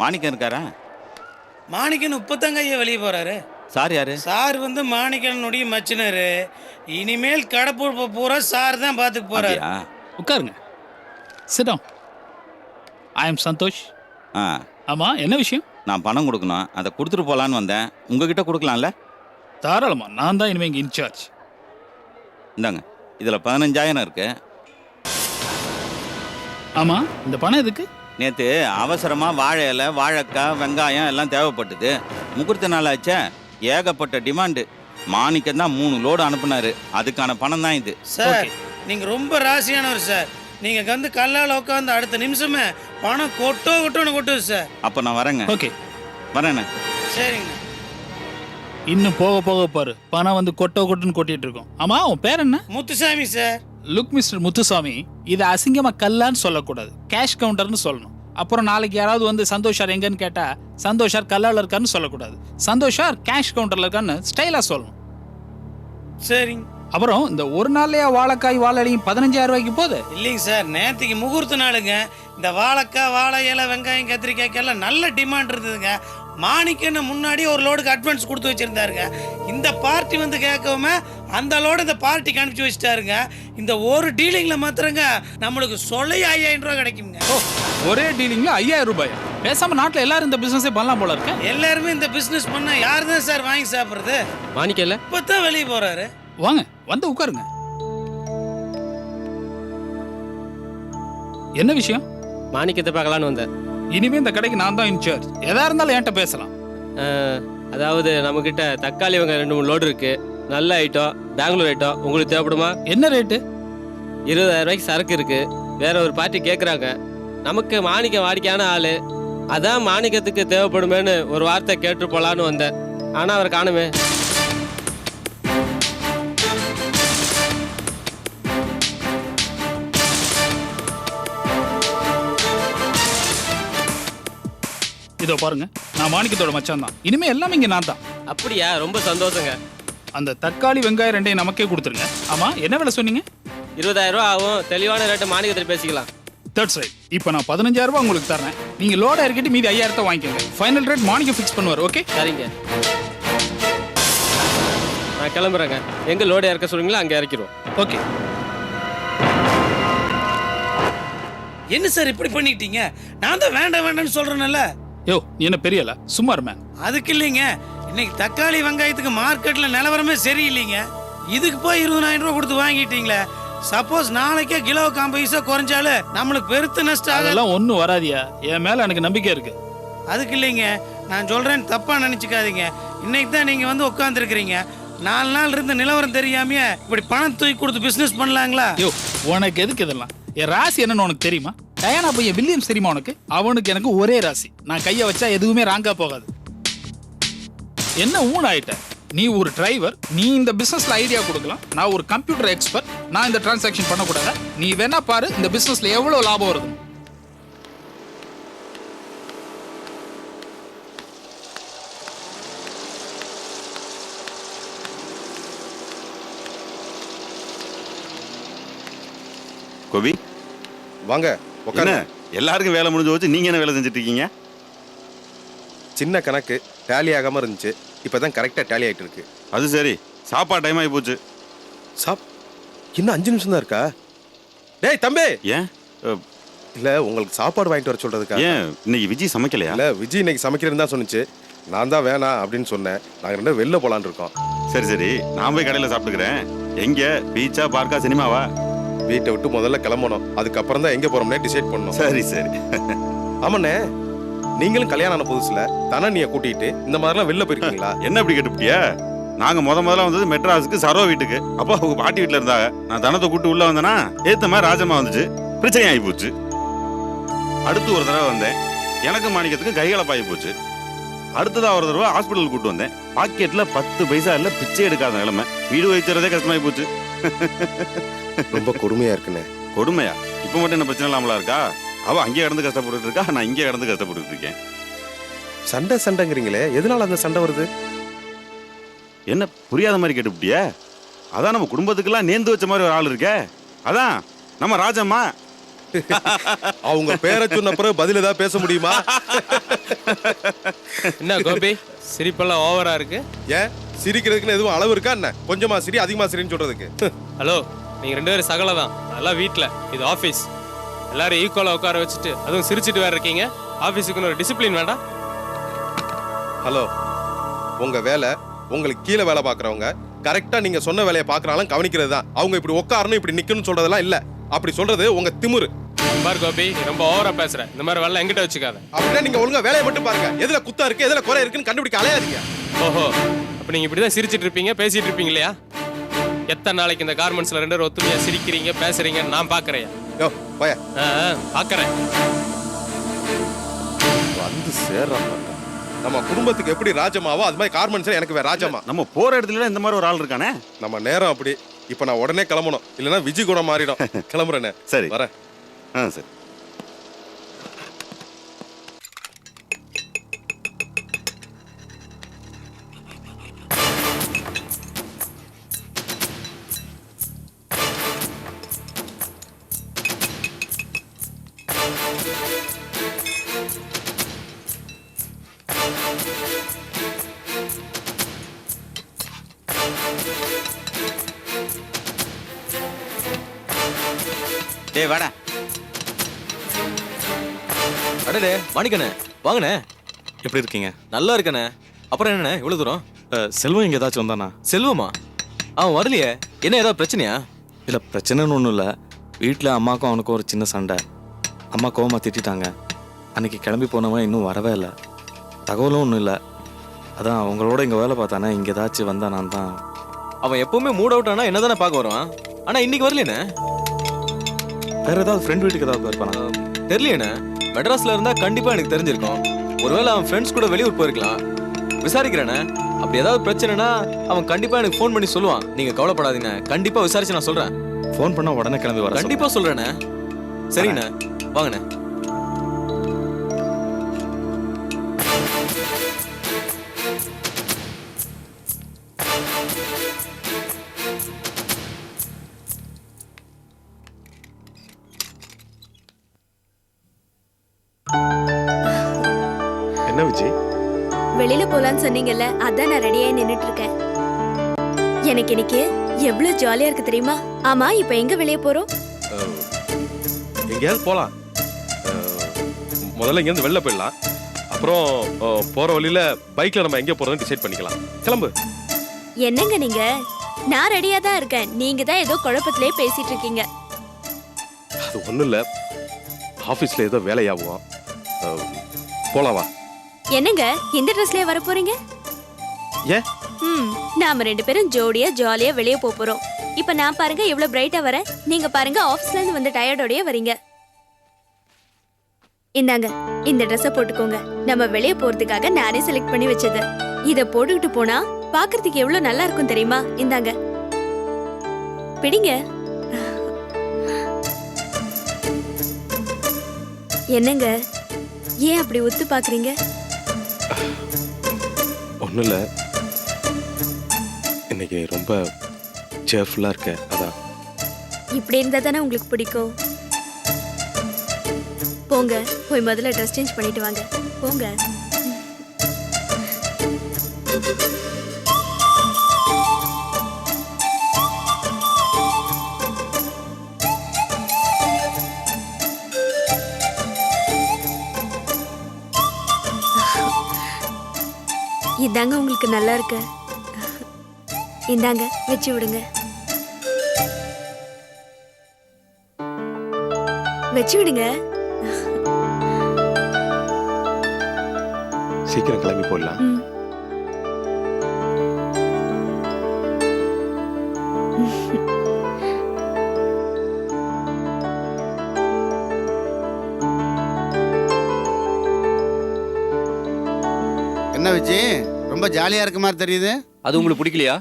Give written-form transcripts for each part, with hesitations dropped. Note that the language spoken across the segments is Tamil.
மாணிக்கம் இருக்காரா? மாணிக்கன் இப்போதாங்க ஐயா வெளியே போகிறாரு. சார் யாரு? சார் வந்து மாணிக்கனுடைய மச்சினரு. இனிமேல் கடப்பூர் பூரா சார் தான் பார்த்துக்க போகிறாரு. அப்படியா? உட்காருங்க. Sit down. I am Santhosh. ஆ, ஆமாம், என்ன விஷயம்? நான் பணம் கொடுக்கணும், அதை கொடுத்துட்டு போகலான்னு வந்தேன். உங்ககிட்ட கொடுக்கலாம்ல? தாராளமா, நான் தான் இனிமேல் இங்கே இன்சார்ஜ். இந்தாங்க, இதில் 15,000 இருக்கு. ஆமாம், இந்த பணம் எதுக்கு? நேற்று அவசரமாக வாழை இலை, வாழைக்காய், வெங்காயம் எல்லாம் தேவைப்பட்டது. முகூர்த்த நாள் ஆச்சே, ஏகப்பட்ட டிமாண்டு. மாணிக்கம் தான் 3 லோடு அனுப்புனாரு. அதுக்கான பணம் தான் இது. Sir Okay. நீங்கள் ரொம்ப ராசியானவர் சார். நீங்கள் வந்து கல்லால் உட்காந்து அடுத்த நிமிஷமே பணம் கொட்டோன்னு கொட்டுது சார். அப்போ நான் வரேங்க. ஓகே, வரேண்ணே. சரிங்க. இன்னும் போக போக பாரு, பணம் வந்து கொட்டுன்னு கொட்டிட்டு இருக்கோம். ஆமா, உன் பேர் என்ன? Muthusamy sir. Look mister Muthusamy, இதை அசிங்கமா கல்லான்னு சொல்லக்கூடாது, கேஷ் கவுண்டர்னு சொல்லணும். அப்புறம் நாளைக்கு யாராவது வந்து சந்தோஷார் எங்கன்னு கேட்டா சந்தோஷார் கல்லால இருக்கான்னு சொல்லக்கூடாது, சந்தோஷார் கேஷ் கவுண்டர்ல இருக்கான்னு ஸ்டைலா சொல்லணும். சரிங்க. அப்புறம் இந்த ஒரு நாள்லயா வாழைக்காய் வாழையும் 15,000 ரூபாய்க்கு போகுது? இல்லைங்க சார், நேற்றுக்கு முகூர்த்த நாளுங்க. இந்த வாழைக்காய், வாழை இலை, வெங்காயம், கத்திரிக்காய்க்கெல்லாம் நல்ல டிமாண்ட் இருந்ததுங்க. மாணிக்கன்னு முன்னாடி ஒரு லோடுக்கு அட்வான்ஸ் கொடுத்து வச்சிருந்தாருங்க. இந்த பார்ட்டி வந்து கேட்கவுமே அந்த லோடு இந்த பார்ட்டிக்கு அனுப்பிச்சு வச்சுட்டாருங்க. இந்த ஒரு டீலிங்கில் மாத்திரங்க நம்மளுக்கு சொல்ல 5,000 ரூபா கிடைக்குங்க. ஓ, ஒரே டீலிங்ல 5,000 ரூபாய்? பேசாம நாட்டுல எல்லாரும் இந்த பிசினஸே பண்ணலாம் போல இருக்கு. எல்லாருமே இந்த பிஸ்னஸ் பண்ணா யார் தான் சார் வாங்கி சாப்பிட்றது? மாணிக்கல்ல இப்போதான் வெளியே போறாரு. வாங்க, வந்து உட்காருங்க. என்ன விஷயம்? மாணிக்கத்தை பார்க்கலான்னு வந்தேன். இனிமே இந்த கடைக்கு நான் தான் இன்சார்ஜ். எதா இருந்தாலும் என்கிட்ட பேசலாம். அதாவது நம்மக்கிட்ட தக்காளி வெங்காயம் 2-3 லோடு இருக்கு. நல்ல ஐட்டம், பெங்களூர் ஐட்டம். உங்களுக்கு தேவைப்படுமா? என்ன ரேட்டு? 20,000 ரூபாய்க்கு சரக்கு இருக்கு. வேற ஒரு பார்ட்டி கேட்குறாங்க. நமக்கு மாணிக்கம் வாடிக்கையான ஆளு. அதான் மாணிக்கத்துக்கு தேவைப்படுமேன்னு ஒரு வார்த்தை கேட்டு போலான்னு வந்தேன். ஆனால் அவர் காணுமே. இதோ பாருங்க, நான் மாணிக்கத்தோட மச்சான் தான். இனிமே எல்லாமே இங்க நான் தான். அப்படியா? ரொம்ப சந்தோஷங்க. அந்த தக்காளி வெங்காயம் 2 நமக்கே கொடுத்துருங்க. ஆமா, என்ன விலை சொன்னீங்க? 20,000 ரூபா ஆகும். தெளிவான ரேட்டை மாணிக்கத்தில் பேசிக்கலாம். That's right. இப்போ நான் 15,000 ரூபாய் உங்களுக்கு தரேன். நீங்க லோட இறக்கிட்டு மீதி 5,000 வாங்கிக்கோங்க. ஃபைனல் ரேட் மாணிக்கம் ஃபிக்ஸ் பண்ணுவார். ஓகே? சரிங்க, நான் கிளம்புறேங்க. எங்கே லோடு இறக்க சொல்றீங்களோ அங்கே இறக்கிடுவோம். ஓகே. என்ன சார் இப்படி பண்ணிட்டீங்க? நான் தான் வேண்டாம்னு சொல்றேன்ல. யோ, நீ என்ன பெரியல? சும்மா மேன். அதுக்கு இல்லைங்க, இன்னைக்கு தக்காளி வெங்காயத்துக்கு மார்க்கெட்ல நிலவரமே சரியில்லைங்க. இதுக்கு போய் 20,000 ரூபா கொடுத்து வாங்கிட்டீங்களே. சப்போஸ் நாளைக்கே கிலோ 50 பைசா குறைஞ்சாலும் நம்மளுக்கு பெருத்த நஷ்டம் ஆகல. அதெல்லாம் ஒன்றும் வராதியா, என் மேல எனக்கு நம்பிக்கை இருக்கு. அதுக்கு இல்லைங்க, நான் சொல்றேன்னு தப்பா நினைச்சுக்காதீங்க. இன்னைக்கு தான் நீங்க வந்து உட்காந்துருக்கிறீங்க. 4 நாள் இருந்து நிலவரம் தெரியாமையே இப்படி பணம் தூக்கி கொடுத்து பிசினஸ் பண்ணலாங்களா? யோ, உனக்கு எதுக்கு இதெல்லாம்? என் ராசி என்னன்னு உனக்கு தெரியுமா? டயானா பையன் வில்லியம்ஸ் தெரியுமா உனக்கு? அவனுக்கு எனக்கு ஒரே ராசி. நான் கையை வச்சா எதுவுமே ராங்கா போகாது. என்ன ஊன் ஆயிட்ட? நீ ஒரு டிரைவர், நீ இந்த பிசினஸ்ல ஐடியா கொடுக்கலாம். நான் ஒரு கம்ப்யூட்டர் எக்ஸ்பர்ட், நான் இந்த டிரான்சாக்ஷன் பண்ணக்கூடாதா? நீ வேணா பாரு இந்த பிசினஸ்ல எவ்வளவு லாபம் வருது. கோபி வாங்க என்ன எல்லாருக்கும் வேலை முடிஞ்சு போச்சு, நீங்க என்ன வேலை செஞ்சுட்டு இருக்கீங்க? சின்ன கணக்கு டேலி ஆகாம இருந்துச்சு, இப்பதான் கரெக்டா டேலி ஆயிட்டு இருக்கு. அது சரி, சாப்பாடு டைம் ஆகி போச்சு. இன்னும் 5 நிமிஷம் தான் இருக்கா? டேய் தம்பி. ஏன்? இல்ல, உங்களுக்கு சாப்பாடு வாங்கிட்டு வர சொல்றதுக்கா? ஏன் இன்னைக்கு விஜய் சமைக்கலையா? இல்ல, விஜய் இன்னைக்கு சமைக்கிறேன்னு தான் சொன்னிச்சு. நான் தான் வேணாம் அப்படின்னு சொன்னேன். நாங்க 2 பேரும் வெளில போலான்னு இருக்கோம். சரி சரி, நான் போய் கடையில் சாப்பிட்டுக்கிறேன். எங்க பீச்சா, பார்க்கா, சினிமாவா? வீட்டை விட்டு முதல்ல கிளம்பணும், அதுக்கப்புறம் தான் எங்க போறோம்னே டிசைட் பண்ணணும். சரி சரி. ஆமாண்ணே, நீங்களும் கல்யாணம் ஆன புதுசுல தனனியை கூட்டிட்டு இந்த மாதிரிலாம் வெளில போயிருக்கீங்களா? என்ன இப்படி கேட்டுப்பிட்டியா? நாங்க முதல்ல வந்தது மெட்ராஸுக்கு சரோ வீட்டுக்கு. அப்போ அவங்க பாட்டி வீட்டுல இருந்தாங்க. நான் தனத்தை கூட்டு உள்ள வந்தேன்னா ஏத்த மாதிரி ராஜம்மா வந்துச்சு, பிரச்சனை ஆகி போச்சு. அடுத்து ஒரு தடவை வந்தேன், எனக்கு மாணிக்கத்துக்கு கைகளை போச்சு. அடுத்ததா ஒரு தடவை ஹாஸ்பிட்டல் கூட்டு வந்தேன். பாக்கெட்ல 10 பைசா இல்ல, பிச்சை எடுக்காத நிலைமை. வீடு வைக்கிறதே கஷ்டமாயி போச்சு. ரொம்ப கொடுமையா இருக்குண்ணே. கொடுமையா? இப்ப மட்டும் என்ன பிரச்சனை இல்லாமலா இருக்கா? அவ அங்கே கடந்து கஷ்டப்பட்டு இருக்கா, நான் இங்கே கடந்து கஷ்டப்பட்டு இருக்கேன். சண்டைங்கிறீங்களே, எதனால அந்த சண்டை வருது? என்ன புரியாத மாதிரி கேட்டுப்பிட்டியா? அதான் நம்ம குடும்பத்துக்கெல்லாம் நேர்ந்து வச்ச மாதிரி ஒரு ஆள் இருக்க. அதான் நம்ம ராஜம்மா. அவங்க பேரை சொன்ன பிறகு பதில் ஏதாவது பேச முடியுமா? என்ன கோபி சிரிப்பெல்லாம் ஓவரா இருக்கு? ஏன் சிரிக்கிறதுக்குன்னு எதுவும் அளவு இருக்கா என்ன? கொஞ்சமா சிரி அதிகமா சிரின்னு சொல்றதுக்கு. ஹலோ, நீங்க 2 பேரும் சகல தான். அதெல்லாம் வீட்டில், இது ஆஃபீஸ். எல்லாரும் ஈக்குவலாக உட்கார வச்சுட்டு அதுவும் சிரிச்சிட்டு வேற இருக்கீங்க. ஆஃபீஸுக்குன்னு ஒரு டிசிப்ளின் வேண்டாம்? ஹலோ, உங்க வேலை உங்களுக்கு கீழே வேலை பார்க்குறவங்க கரெக்டா நீங்க சொன்ன வேலையை பார்க்கறாலும் கவனிக்கிறது தான். அவங்க இப்படி உட்காரணும் இப்படி நிக்கணும்னு சொல்றதெல்லாம் இல்ல. அப்படி சொல்றது உங்க திமிரு. பார் கோபி, நீ ரொம்ப ஓவரா பேசுற. இந்த மாதிரி வேலை எங்கிட்ட வச்சுக்காத. அப்படின்னா நீங்க ஒழுங்கா வேலையை மட்டும் பாருங்க. எதுல குத்தா இருக்கு எதுல குறை இருக்குன்னு கண்டுபிடிக்க அலையாதீங்க. ஓஹோ, அப்ப நீங்க இப்படிதான் சிரிச்சிட்டு இருப்பீங்க, பேசிட்டு இருப்பீங்க இல்லையா? எத்தனை நாளைக்கு இந்த கார்மெண்ட்ஸ்ல 2 பேரும் ஒத்துமையா சிரிக்கிறீங்க பேசுறீங்கன்னு நான் பாக்குறேன். யோ பய பாக்குறேன். வந்து சேர்றான். நம்ம குடும்பத்துக்கு எப்படி ராஜமாவோ அது மாதிரி கார்மெண்ட்ஸ்ல எனக்கு வேற ராஜமா. நம்ம போற இடத்துல இந்த மாதிரி ஒரு ஆள் இருக்கானே. நம்ம நேரம் அப்படி. இப்ப நான் உடனே கிளம்பணும், இல்லைன்னா விஜய் கூட மாறிடும். கிளம்புறேனே. சரி வரேன். சரி. டேய் வாடா. அடடே மாணிக்கண்ணே, வாங்கண்ணே. எப்படி இருக்கீங்க? நல்லா இருக்கண்ணே. அப்புறம் என்னண்ணே இவ்வளவு தூரம்? செல்வம் இங்கே ஏதாச்சும் வந்தானா? செல்வமா? அவன் வரலையே. என்ன ஏதாவது பிரச்சனையா? இல்லை, பிரச்சனைன்னு ஒன்றும் இல்லை. வீட்டில் அம்மாக்கும் அவனுக்கும் ஒரு சின்ன சண்டை. அம்மா கோவமாக திட்டாங்க. அன்னைக்கு கிளம்பி போனவன் இன்னும் வரவே இல்லை. தகவலும் ஒன்றும் இல்லை. அதான் அவங்களோட இங்கே வேலை பார்த்தானே, இங்கே ஏதாச்சும் வந்தானான் தான். அவன் எப்பவுமே மூட் அவுட் ஆனா என்ன தானே பார்க்க வருவான். ஆனா இன்னைக்கு வரலையண்ணே. வேற ஏதாவது ஃப்ரெண்ட் வீட்டுக்கு ஏதாவது போயிருப்பானா? தெரியலையண்ணே. மெட்ராஸ்ல இருந்தா கண்டிப்பா எனக்கு தெரிஞ்சிருக்கும். ஒருவேளை அவன் ஃப்ரெண்ட்ஸ் கூட வெளியூர் போயிருக்கலாம். விசாரிக்கிறேண்ணே. அப்படி ஏதாவது பிரச்சனைனா அவன் கண்டிப்பா எனக்கு ஃபோன் பண்ணி சொல்லுவான். நீங்க கவலைப்படாதீங்க, கண்டிப்பா விசாரிச்சு நான் சொல்றேன். ஃபோன் பண்ணால் உடனே கிளம்பி வர கண்டிப்பா சொல்றேண்ணே. சரிண்ணே, வாங்கண்ணே. என்ன விஜய்? வெளியில போலான்னு சொன்னீங்கல்ல, அதான் நான் ரெடியா நின்னுட்டு இருக்கேன். எனக்கு இன்னைக்கு எவ்வளவு ஜாலியா இருக்கு தெரியுமா? ஆமா, இப்ப எங்க வெளிய போறோம்? எங்கேயாவது போலாம். முதல்ல இங்கேருந்து வெளில போயிடலாம். அப்புறம் போற வழியில பைக்ல நம்ம எங்கே போறோம்னு டிசைட் பண்ணிக்கலாம். கிளம்பு. என்னங்க நீங்க? நான் ரெடியா தான் இருக்கேன். நீங்க தான் ஏதோ குழப்பத்திலே பேசிட்டு இருக்கீங்க. அது ஒண்ணும் இல்ல, ஆபீஸ்ல ஏதோ வேலையாகும். போலாம் வா. என்னங்க இந்த ட்ரெஸ்லயே வர போறீங்க? ஏன்? நாம 2 பேரும் ஜோடியா ஜாலியா வெளிய போறோம். இப்ப நான் பாருங்க எவ்வளவு பிரைட்டா வரேன். நீங்க பாருங்க ஆபீஸ்ல இருந்து வந்து டயர்டோடயே வரீங்க. இந்தாங்க இந்த ட்ரெஸ்ஸை போட்டுக்கோங்க. நம்ம வெளிய போறதுக்காக நானே செலக்ட் பண்ணி வச்சது. இத போட்டுக்கிட்டு போனா பாக்குறதுக்கு எவ்வளவு நல்லா இருக்கும் தெரியுமா? இந்தாங்க பிடிங்க. என்னங்க ஏன் அப்படி ஒத்து பாக்குறீங்க? ஒன்றும் இல்லை, இன்னைக்கு ரொம்ப சேர்ஃபுல்லாக இருக்க, அதான். இப்படி இருந்தா தானே உங்களுக்கு பிடிக்கும். போங்க, போய் முதல்ல ட்ரெஸ் சேஞ்ச் பண்ணிட்டு வாங்க. போங்க. இதாங்க உங்களுக்கு நல்லா இருக்கு. இந்தாங்க வச்சு விடுங்க. வச்சு விடுங்க. சீக்கிரம் கிளம்பி போடலாம். என்ன விஜய், ரொம்ப ஜாலியா இருக்க மாதிரி தெரியுது. அது உங்களுக்கு பிடிக்கலையா?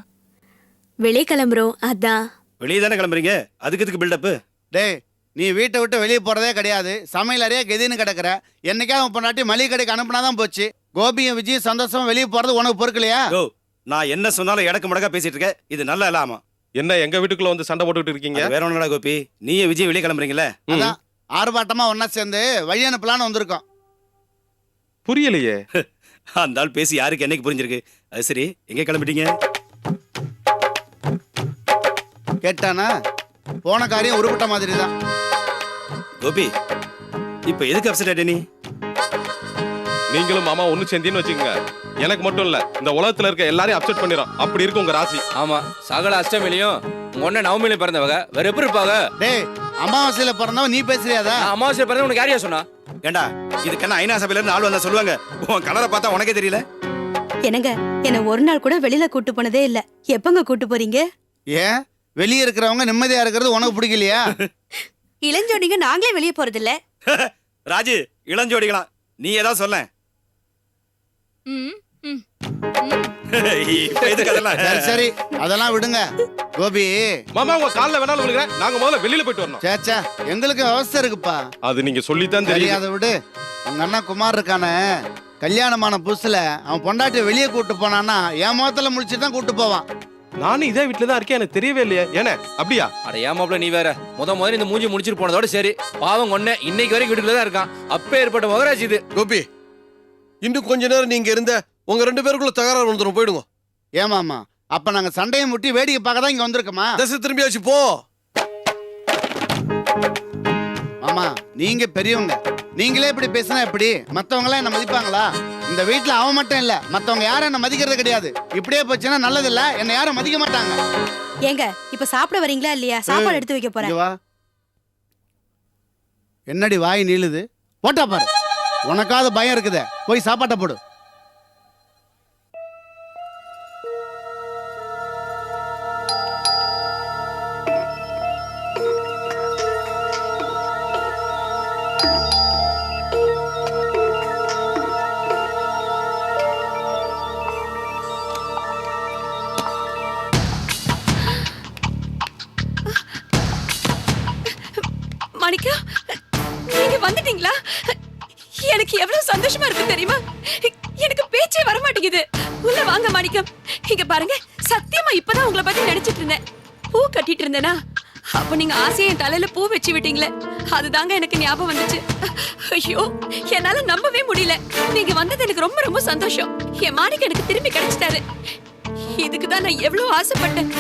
வெளியே கிளம்புறோம், அதான். வெளியே தானே கிளம்புறீங்க, அதுக்கு எதுக்கு பில்டப்பு? டேய், நீ வீட்டை விட்டு வெளியே போறதே கிடையாது. சமையல் அறையா கெதின்னு கிடக்குற. என்னைக்காவது பொண்ணாட்டி மளிகை கடைக்கு அனுப்புனாதான் போச்சு. கோபியும் விஜயும் சந்தோஷமா வெளியே போறது உனக்கு பொறுக்கலையா? ஓ, நான் என்ன சொன்னாலும் இடக்கு முடக்கா பேசிட்டு இருக்கேன். இது நல்லா இல்லாமா? என்ன எங்க வீட்டுக்குள்ள வந்து சண்டை போட்டுக்கிட்டு இருக்கீங்க? வேற ஒண்ணுடா கோபி, நீயும் விஜய் வெளியே கிளம்புறீங்களே, அதான் ஆர்ப்பாட்டமா ஒன்னா சேர்ந்து வழி அனுப்பலான்னு வந்திருக்கோம். புரியலையே. அந்த ஆள் பேசி யாருக்கு என்னைக்கு புரிஞ்சிருக்கு? அது சரி, எங்க கிளம்பிட்டீங்க? கேட்டானா போன காரியம் உருப்பட்ட மாதிரி தான். கோபி, இப்ப எதுக்கு அப்செட் ஆயிட்ட நீ? நீங்களும் மாமா ஒண்ணு சேர்ந்தீன்னு வச்சுக்கோங்க, எனக்கு மட்டும் இல்ல இந்த உலகத்துல இருக்க எல்லாரையும் அப்செட் பண்ணிடும். அப்படி இருக்கு உங்க ராசி. ஆமா, சகல அஷ்டமிலையும் உங்க ஒண்ணு நவமிலையும் பிறந்தவங்க வேற எப்படி இருப்பாங்க? டேய், அமாவாசையில பிறந்தவன் நீ பேசுறியாதா? நான் அமாவாசை பிறந்த உனக்கு யாரையா சொன்னா? ஏண்டா, இதுக்கு என்ன ஐநா சபையில இருந்து ஆள் வந்தா சொல்லுவாங்க? உன் கலரை பார்த்தா உனக்கே தெரியல. என்னங்க, என்ன ஒரு நாள் கூட வெளியில கூட்டு போனதே இல்ல. எப்பங்க கூட்டு போறீங்க? ஏன் வெளியே இருக்கிறவங்க நிம்மதியா இருக்கிறது உனக்கு பிடிக்கலையா? இளஞ்சோடிங்க நாங்களே வெளியே போறது இல்ல. ராஜு, இளஞ்சோடிக்கலாம், நீ ஏதாவது சொல்ல. இப்ப எதுக்கு அதெல்லாம்? சரி சரி, அதெல்லாம் விடுங்க. கோபி மாமா உங்க கால்ல வேணாலும் விழுகிறேன். நாங்க முதல்ல வெளியில போயிட்டு வரணும். சேச்சா, எங்களுக்கு அவஸ்தை இருக்குப்பா. அது நீங்க சொல்லித்தான் தெரியும். தெரியாத விடு. உங்க அண்ணா குமார் இருக்கானே, கல்யாணமான புதுசுல அவன் பொண்டாட்டி வெளியே கூட்டு போனான்னா என் முகத்துல முடிச்சு தான் கூட்டு போவான். நானும் இதே வீட்டுல தான் இருக்கேன், எனக்கு தெரியவே இல்லையே. ஏன்னா அப்படியா? அட ஏமாப்ல, நீ வேற முதல்ல இந்த மூஞ்சி முடிச்சிட்டு போனதோட சரி. பாவம் ஒண்ணு இன்னைக்கு வரைக்கும் வீட்டுல தான் இருக்கான். அப்பே ஏற்பட்ட மகராஜ் இது. கோபி, இன்னும் கொஞ்ச நேரம் நீங்க இருந்த உங்க 2 பேருக்குள்ள தகராறு வந்துடும், போயிடுங்க. ஏமாமா, அப்ப நாங்க சண்டையை முட்டி வேடிக்கை பார்க்க தான் இங்க வந்திருக்கோமா? தசை திரும்பியாச்சு போ. மாமா, நீங்க பெரியவங்க, நீங்களே இப்படி பேசினா எப்படி? மத்தவங்க எல்லாம் என்ன மதிப்பாங்களா? இந்த வீட்டுல அவன் மட்டும் இல்ல, மத்தவங்க யாரும் என்ன மதிக்கிறது கிடையாது. இப்படியே போச்சுன்னா நல்லது இல்ல, என்ன யாரும் மதிக்க மாட்டாங்க. ஏங்க, இப்ப சாப்பிட வரீங்களா இல்லையா? சாப்பாடு எடுத்து வைக்க போறேன். இங்க வா. என்னடி வாய் நீளுது? போட்டா பாரு. உனக்காவது பயம் இருக்குதே, போய் சாப்பாட்டை போடு. மாணிக்கம், நீங்க வந்துட்டீங்களா? எனக்கு எவ்வளவு சந்தோஷமா இருக்கு தெரியுமா? எனக்கு பேச்சே வர மாட்டேங்குது. உள்ள வாங்க மாணிக்கம். இங்க பாருங்க, சத்தியமா இப்பதான் உங்களை பத்தி நினைச்சிட்டு இருந்தேன். பூ கட்டிட்டு இருந்தேனா, அப்ப நீங்க ஆசையா என் தலையில பூ வச்சு விட்டீங்களே, அதுதாங்க எனக்கு ஞாபகம் வந்துச்சு. ஐயோ, என்னால நம்பவே முடியல. நீங்க வந்தது எனக்கு ரொம்ப ரொம்ப சந்தோஷம். என் மாணிக்கம் எனக்கு திரும்பி கிடைச்சிட்டாரு. இதுக்குதான் நான் எவ்வளவு ஆசைப்பட்டேன்.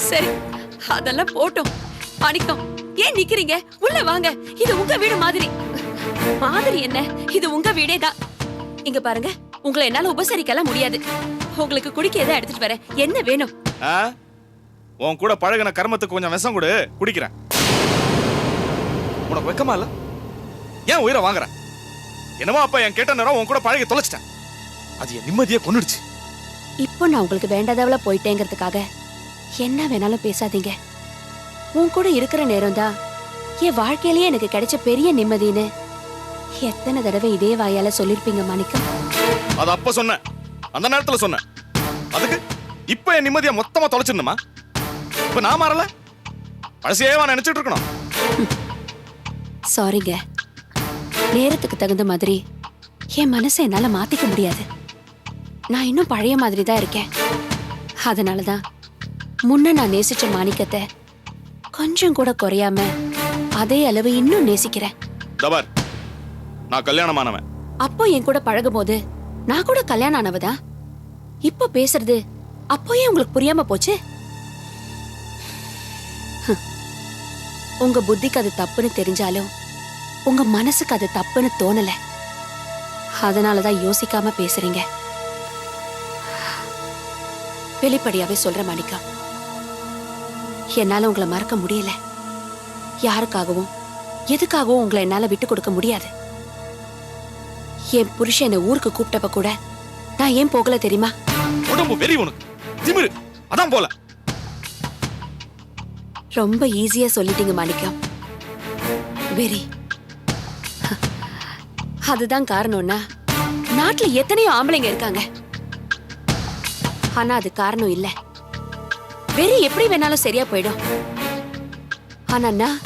சரி, அதெல்லாம் போட்டோம். மாணிக்கம், ஏன் நிக்கிறீங்க? உள்ள வாங்க. இது உங்க வீடு மாதிரி. மாதிரி என்ன, இது உங்க வீடே தான். இங்க பாருங்க, உங்களை என்னால உபசரிக்கலாம் முடியாது. உங்களுக்கு குடிக்க எதை எடுத்துட்டு வரேன். என்ன வேணும்? உன் கூட பழகின கர்மத்துக்கு கொஞ்சம் விஷம் கொடு, குடிக்கிறேன். உனக்கு வெக்கமா இல்ல? ஏன் உயிரை வாங்குற? என்னமோ அப்ப என் கேட்ட நேரம் உன் கூட பழகி தொலைச்சிட்டேன். அது என் நிம்மதியை கொன்னுடுச்சு. இப்போ நான் உங்களுக்கு வேண்டாதவள போயிட்டேங்கிறதுக்காக என்ன வேணாலும் பேசாதீங்க. உன் கூட இருக்கிற நேரம் தான் என் வாழ்க்கையிலேயே எனக்கு கிடைச்ச பெரிய நிம்மதின்னு எத்தனை தடவை இதே வாயால சொல்லிருப்பீங்க மாணிக்கம். அது அப்ப சொன்ன, அந்த நேரத்துல சொன்ன. அதுக்கு இப்ப என் நிம்மதியை மொத்தமா தொலைச்சிடணுமா? இப்ப நான் மாறல, பழசையேவா நினைச்சிட்டு இருக்கணும்? சாரிங்க, நேரத்துக்கு தகுந்த மாதிரி என் மனசை என்னால மாத்திக்க முடியாது. நான் இன்னும் பழைய மாதிரி தான் இருக்கேன். அதனாலதான் முன்ன நான் நேசிச்ச மாணிக்கத்தை கொஞ்சம் கூட குறையாம அதே அளவு இன்னும் நேசிக்கிறேன். தபார், நான் கல்யாணமானவன். அப்போ என் கூட பழகும் போது நான் கூட கல்யாணம் ஆனவதான். இப்போ பேசுறது அப்போ ஏன் உங்களுக்கு புரியாம போச்சு? உங்க புத்திக்கு அது தப்புன்னு தெரிஞ்சாலும் உங்க மனசுக்கு அது தப்புன்னு தோணல. அதனாலதான் யோசிக்காம பேசுறீங்க. வெளிப்படையாவே சொல்ற மாணிக்கம், என்னால உங்களை மறக்க முடியல. யாருக்காகவும் எதுக்காகவும் உங்களை என்னால விட்டு கொடுக்க முடியாது. என் புருஷன் என்ன ஊருக்கு கூப்பிட்டப்ப கூட நான் ஏன் போகல தெரியுமா? உடம்பு வெறி உனக்கு, திமிரு, அதான் போல. ரொம்ப ஈஸியா சொல்லிட்டீங்க மாணிக்கம். வெறி. அதுதான் காரணம்னா நாட்டுல எத்தனையோ ஆம்பளைங்க இருக்காங்க. ஆனா அது காரணம் இல்ல. வெறி எப்படி வேணாலும் சரியா போயிடும். ஆனா நான்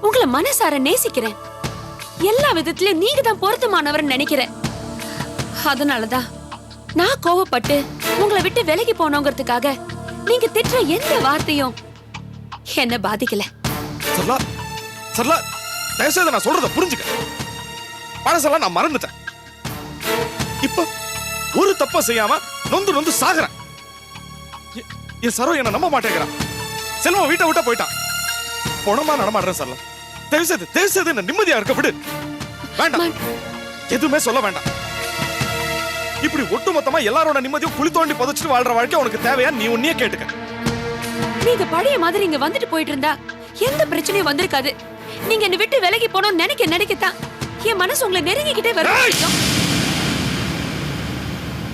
உங்களை மனசார நேசிக்கிறேன். எல்லா விதத்திலயும் நீங்க தான் பொருத்தமானவர் நினைக்கிறேன். அதனாலதான் நான் கோவப்பட்டு உங்களை விட்டு விலகி போனோங்கிறதுக்காக நீங்க திட்டுற எந்த வார்த்தையும் என்ன பாதிக்கல. சரளா, சரளா, தயவுசெய்து நான் சொல்றத புரிஞ்சுக்க. பழசெல்லாம் நான் மறந்துட்டேன். இப்ப ஒரு தப்ப செய்யாம நொந்து நொந்து சாகுறேன். என் சரோ என்ன நம்ப மாட்டேங்கிறான். செல்வம் வீட்டை விட்டா போயிட்டான். பணமா நடமாடுறேன் சார். தயவுசெய்து என்ன நிம்மதியா இருக்க விடு. வேண்டாம், எதுவுமே சொல்ல வேண்டாம். இப்படி ஒட்டுமொத்தமா எல்லாரோட நிம்மதியும் குழி தோண்டி புதைச்சிட்டு வாழ்ற வாழ்க்கை உனக்கு தேவையா? நீ உன்னையே கேட்டுக்க. நீங்க பழைய மாதிரி இங்க வந்துட்டு போயிட்டு இருந்தா எந்த பிரச்சனையும் வந்திருக்காது. நீங்க என்ன விட்டு விலகி போனோம் நினைக்கத்தான் என் மனசு உங்களை நெருங்கிக்கிட்டே வரும்.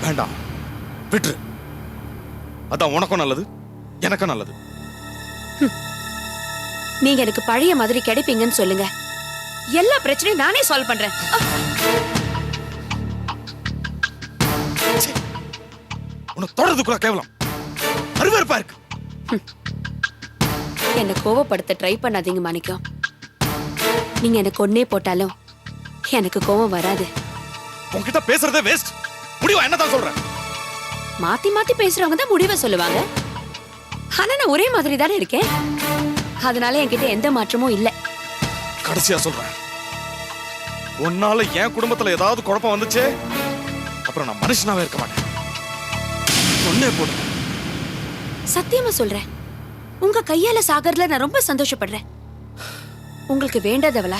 வேண்டாம், விட்டுரு. அதான் உனக்கும் நல்லது, எனக்கும் நல்லது. நீங்க எனக்கு பழைய மாதிரி கிடைப்பீங்கன்னு சொல்லுங்க, எல்லா பிரச்சனையும் நானே சால்வ் பண்றேன். உன்னை தொடர்றது கூட கேவலம், அருவருப்பா இருக்கு. என்ன கோவப்படுத்த ட்ரை பண்ணாதீங்க மாணிக்கம். நீங்க எனக்கு ஒன்னே போட்டாலும் எனக்கு கோவம் வராது. உன்கிட்ட பேசுறதே வேஸ்ட். முடிவா என்னதான் சொல்றேன்? மாத்தி மாத்தி பேசுறவங்க தான் முடிவை சொல்லுவாங்க. ஆனா நான் ஒரே மாதிரி தானே இருக்கேன். அதனால என்கிட்ட எந்த மாற்றமும் இல்ல. கடைசியா சொல்றேன், உன்னால என் குடும்பத்துல ஏதாவது குழப்பம் வந்துச்சே, அப்புறம் நான் மனுஷனாவே இருக்க மாட்டேன். ஒன்னே போடு. சத்தியமா சொல்றேன், உங்க கையால சாகறதுல நான் ரொம்ப சந்தோஷப்படுறேன். உங்களுக்கு வேண்டாதவளா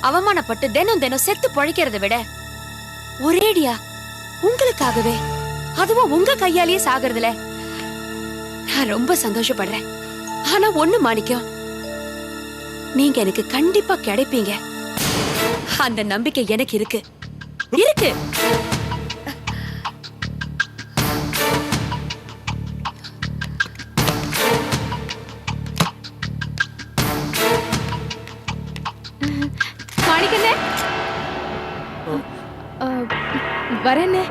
அவமானப்பட்டு தினம் தினம் செத்து பழைக்கிறத விட ஒரேடியா உங்களுக்காகவே, அதுவும் உங்க கையாலேயே சாகறதுல நான் ரொம்ப சந்தோஷப்படுறேன். ஆனா ஒண்ணு மாணிக்கம், நீங்க எனக்கு கண்டிப்பா கிடைப்பீங்க. அந்த நம்பிக்கை எனக்கு இருக்கு. வரேன்னு